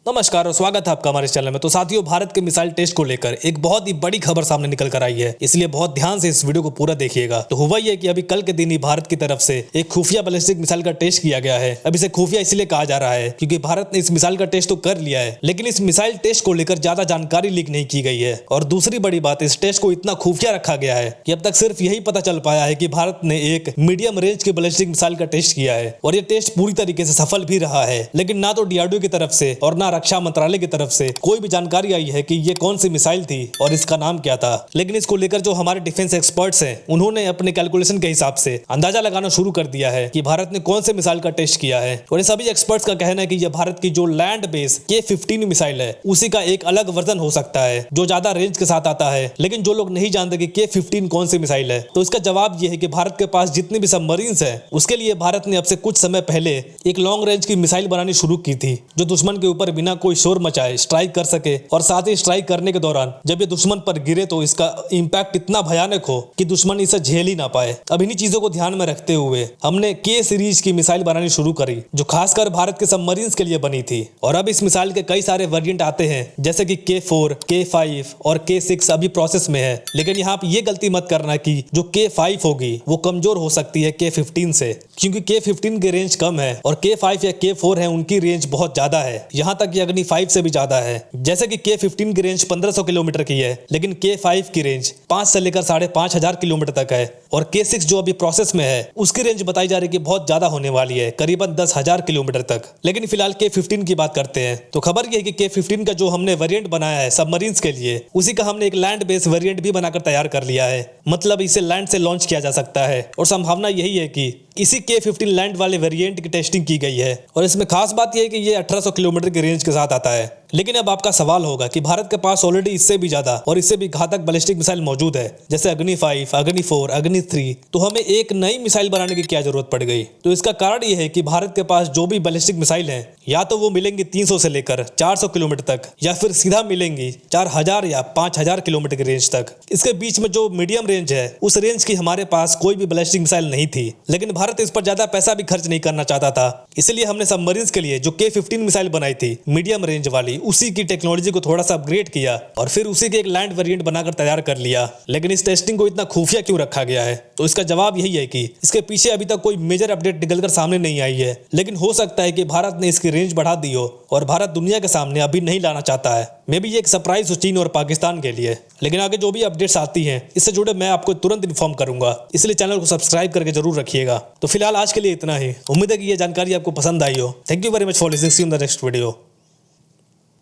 नमस्कार और स्वागत है आपका हमारे चैनल में। तो साथियों, भारत के मिसाइल टेस्ट को लेकर एक बहुत ही बड़ी खबर सामने निकल कर आई है, इसलिए बहुत ध्यान से इस वीडियो को पूरा देखिएगा। तो हुआ ये कि अभी कल के दिन ही भारत की तरफ से एक खुफिया बैलिस्टिक मिसाइल का टेस्ट किया गया है। अब इसे खुफिया इसलिए कहा जा रहा है क्योंकि भारत ने इस मिसाइल का टेस्ट तो कर लिया है, लेकिन इस मिसाइल टेस्ट को लेकर ज्यादा जानकारी लीक नहीं की गई है। और दूसरी बड़ी बात, इस टेस्ट को इतना खुफिया रखा गया है कि अब तक सिर्फ यही पता चल पाया है कि भारत ने एक मीडियम रेंज की बैलिस्टिक मिसाइल का टेस्ट किया है और ये टेस्ट पूरी तरीके से सफल भी रहा है। लेकिन ना तो डीआरडीओ की तरफ से और ना रक्षा मंत्रालय की तरफ से कोई भी जानकारी आई है कि ये कौन सी मिसाइल थी और इसका नाम क्या था। लेकिन इसको लेकर जो हमारे डिफेंस एक्सपर्ट्स हैं, उन्होंने अपने कैलकुलेशन के हिसाब से अंदाजा लगाना शुरू कर दिया है कि भारत ने कौन से मिसाइल का टेस्ट किया है। और ये सभी एक्सपर्ट्स का कहना है कि यह भारत की जो लैंड बेस K-15 मिसाइल है, उसी का एक अलग वर्जन हो सकता है जो ज्यादा रेंज के साथ आता है। लेकिन जो लोग नहीं जानते कि K-15 कौन सी मिसाइल है, तो इसका जवाब यह है कि भारत के पास जितने भी सबमरीन्स है, उसके लिए भारत ने अब से कुछ समय पहले एक लॉन्ग रेंज की मिसाइल बनानी शुरू की थी, जो दुश्मन के ऊपर बिना कोई शोर मचाए स्ट्राइक कर सके। और साथ ही स्ट्राइक करने के दौरान जब ये दुश्मन पर गिरे तो इसका इंपैक्ट इतना भयानक हो कि दुश्मन इसे झेल ही ना पाए। अब इन्हीं चीजों को ध्यान में रखते हुए हमने K सीरीज की मिसाइल बनानी शुरू करी, जो खासकर भारत के सबमरीन्स के लिए बनी थी। और अब इस मिसाइल के कई सारे वेरिएंट आते हैं, जैसे कि K4, K5 और K6 अभी प्रोसेस में है। लेकिन यहाँ पे ये गलती मत करना कि जो K5 होगी वो कमजोर हो सकती है K-15 से, क्योंकि K-15 की रेंज कम है और K5 या K4 है उनकी रेंज बहुत ज्यादा है, यहाँ तक कि अग्नि 5 से भी ज्यादा है। जैसे कि K-15 की रेंज 1500 किलोमीटर की है, लेकिन K5 की रेंज 5 से लेकर 5,500 किलोमीटर तक है। और K6 जो अभी प्रोसेस में है, उसकी रेंज बताई जा रही है कि बहुत ज्यादा होने वाली है, करीबन 10,000 किलोमीटर तक। लेकिन फिलहाल K-15 की बात करते हैं, तो खबर यह है कि K-15 का जो हमने वेरिएंट बनाया है सबमरीन्स के लिए, उसी का हमने एक लैंड बेस वेरिएंट भी बनाकर तैयार कर लिया है। मतलब इसे लैंड से लॉन्च किया जा सकता है और संभावना यही है कि इसी K-15 लैंड वाले वेरिएंट की टेस्टिंग की गई है। और इसमें खास बात यह है कि ये 1800 किलोमीटर की रेंज के साथ आता है। लेकिन अब आपका सवाल होगा कि भारत के पास ऑलरेडी इससे भी ज्यादा और इससे भी घातक बैलिस्टिक मिसाइल मौजूद है, जैसे अग्नि 5, अग्नि 4, अग्नि 3, तो हमें एक नई मिसाइल बनाने की क्या जरूरत पड़ गई? तो इसका कारण यह है कि भारत के पास जो भी बैलिस्टिक मिसाइल हैं, या तो वो मिलेंगी 300 से लेकर 400 किलोमीटर तक, या फिर सीधा मिलेंगी 4000 या 5000 किलोमीटर की रेंज तक। इसके बीच में जो मीडियम रेंज है, उस रेंज की हमारे पास कोई भी बैलिस्टिक मिसाइल नहीं थी। लेकिन भारत इस पर ज्यादा पैसा भी खर्च नहीं करना चाहता था, इसलिए हमने सबमरीन्स के लिए जो K-15 मिसाइल बनाई थी मीडियम रेंज वाली, उसी की टेक्नोलॉजी को थोड़ा सा अपग्रेड किया और फिर उसी के एक लैंड वेरिएंट बनाकर तैयार कर लिया। लेकिन इस टेस्टिंग को इतना खुफिया क्यों रखा गया है? तो इसका जवाब यही है कि इसके पीछे अभी तक कोई मेजर अपडेट निकलकर सामने नहीं आई है। लेकिन हो सकता है कि भारत ने इसकी रेंज बढ़ा दी हो और भारत दुनिया के सामने अभी नहीं लाना चाहता है। मे बी ये एक सरप्राइज हो चीन और पाकिस्तान के लिए। लेकिन आगे जो भी अपडेट्स आती हैं, इससे जुड़े मैं आपको तुरंत इन्फॉर्म करूंगा, इसलिए चैनल को सब्सक्राइब करके जरूर रखिएगा। तो फिलहाल आज के लिए इतना ही। उम्मीद है कि ये जानकारी आपको पसंद आई हो। Thank you very much for listening. See you in the next video.